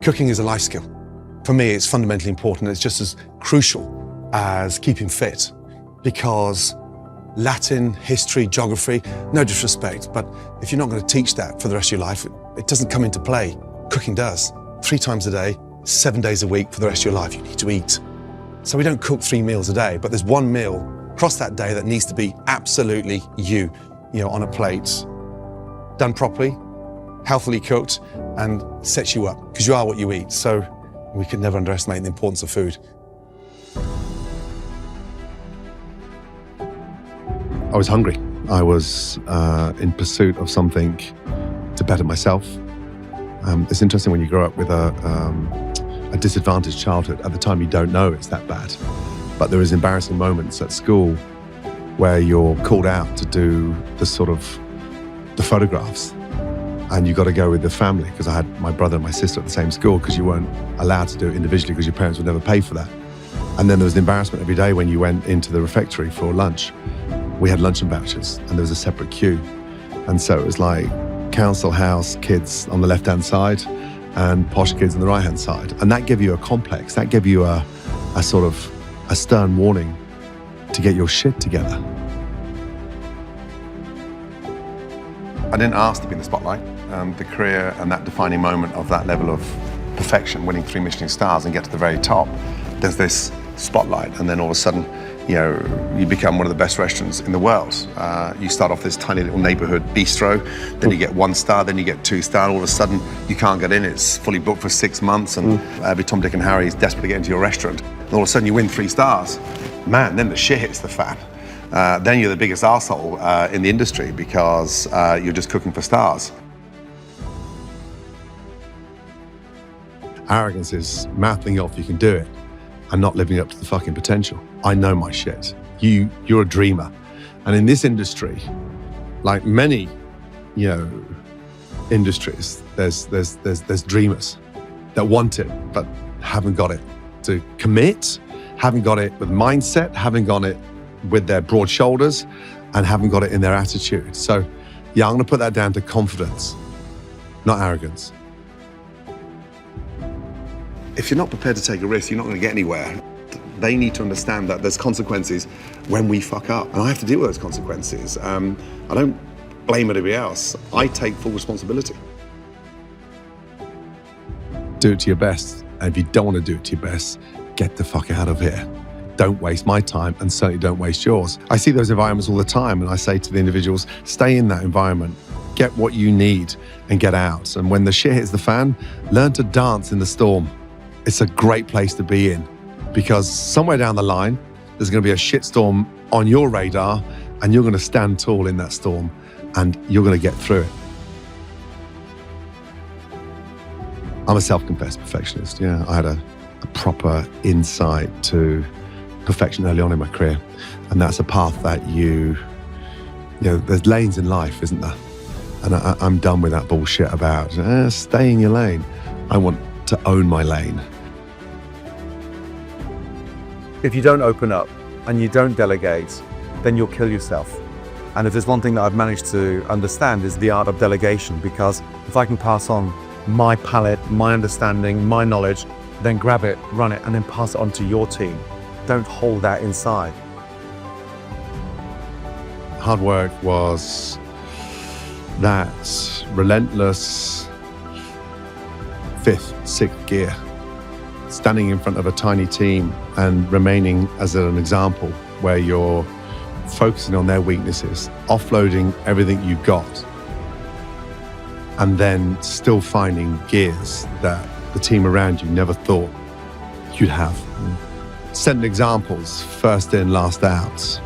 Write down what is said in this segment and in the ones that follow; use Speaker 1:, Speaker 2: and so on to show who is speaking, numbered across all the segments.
Speaker 1: Cooking is a life skill. For me, it's fundamentally important. It's just as crucial as keeping fit, because Latin, history, geography, no disrespect, but if you're not going to teach that for the rest of your life, it doesn't come into play. Cooking does. 3 times a day, 7 days a week for the rest of your life, you need to eat. So we don't cook 3 meals a day, but there's one meal across that day that needs to be absolutely you know, on a plate, done properly, healthily cooked, and sets you up, because you are what you eat. So we can never underestimate the importance of food.
Speaker 2: I was hungry. I was in pursuit of something to better myself. It's interesting when you grow up with a disadvantaged childhood. At the time, you don't know it's that bad. But there is embarrassing moments at school where you're called out to do the photographs. And you got to go with the family, because I had my brother and my sister at the same school, because you weren't allowed to do it individually because your parents would never pay for that. And then there was an embarrassment every day when you went into the refectory for lunch. We had luncheon vouchers and there was a separate queue. And so it was like council house kids on the left-hand side and posh kids on the right-hand side. And that gave you a complex, that gave you a stern warning to get your shit together. I didn't ask to be in the spotlight. The career and that defining moment of that level of perfection, winning 3 Michelin stars and get to the very top, there's this spotlight, and then all of a sudden, you know, you become one of the best restaurants in the world. You start off this tiny little neighborhood bistro, then you get 1 star, then you get 2 star, all of a sudden you can't get in, it's fully booked for 6 months, and every Tom, Dick and Harry is desperate to get into your restaurant. And all of a sudden you win 3 stars. Man, then the shit hits the fan. Then you're the biggest arsehole in the industry, because you're just cooking for stars. Arrogance is mouthing off you can do it and not living up to the fucking potential. I know my shit. You're a dreamer. And in this industry, like many, you know, industries, there's dreamers that want it, but haven't got it to commit, haven't got it with mindset, haven't got it with their broad shoulders, and haven't got it in their attitude. So yeah, I'm gonna put that down to confidence, not arrogance. If you're not prepared to take a risk, you're not gonna get anywhere. They need to understand that there's consequences when we fuck up, and I have to deal with those consequences. I don't blame anybody else. I take full responsibility. Do it to your best, and if you don't want to do it to your best, get the fuck out of here. Don't waste my time, and certainly don't waste yours. I see those environments all the time, and I say to the individuals, stay in that environment, get what you need, and get out. And when the shit hits the fan, learn to dance in the storm. It's a great place to be in, because somewhere down the line, there's going to be a shitstorm on your radar, and you're going to stand tall in that storm, and you're going to get through it. I'm a self-confessed perfectionist. Yeah, I had a proper insight to perfection early on in my career, and that's a path that you know, there's lanes in life, isn't there? And I'm done with that bullshit about stay in your lane. I want to own my lane.
Speaker 3: If you don't open up and you don't delegate, then you'll kill yourself. And if there's one thing that I've managed to understand is the art of delegation, because if I can pass on my palette, my understanding, my knowledge, then grab it, run it, and then pass it on to your team. Don't hold that inside.
Speaker 2: Hard work was that relentless 5th, 6th gear, standing in front of a tiny team and remaining as an example where you're focusing on their weaknesses, offloading everything you've got, and then still finding gears that the team around you never thought you'd have. Setting examples, first in, last out.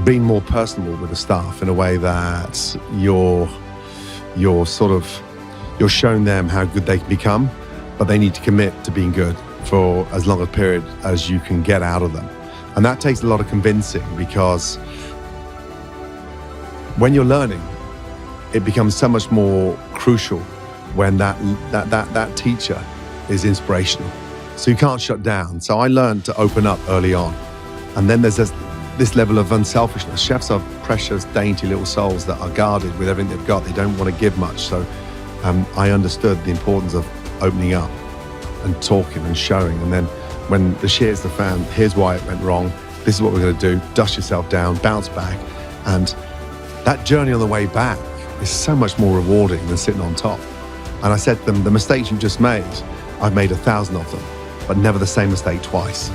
Speaker 2: Being more personable with the staff in a way that you're showing them how good they can become, but they need to commit to being good for as long a period as you can get out of them. And that takes a lot of convincing, because when you're learning, it becomes so much more crucial when that teacher is inspirational. So you can't shut down. So I learned to open up early on. And then there's this level of unselfishness. Chefs are precious, dainty little souls that are guarded with everything they've got. They don't want to give much. So I understood the importance of opening up and talking and showing. And then when the shit hits the fan, here's why it went wrong. This is what we're going to do. Dust yourself down, bounce back. And that journey on the way back is so much more rewarding than sitting on top. And I said to them, the mistakes you just made, I've made 1,000 of them, but never the same mistake twice.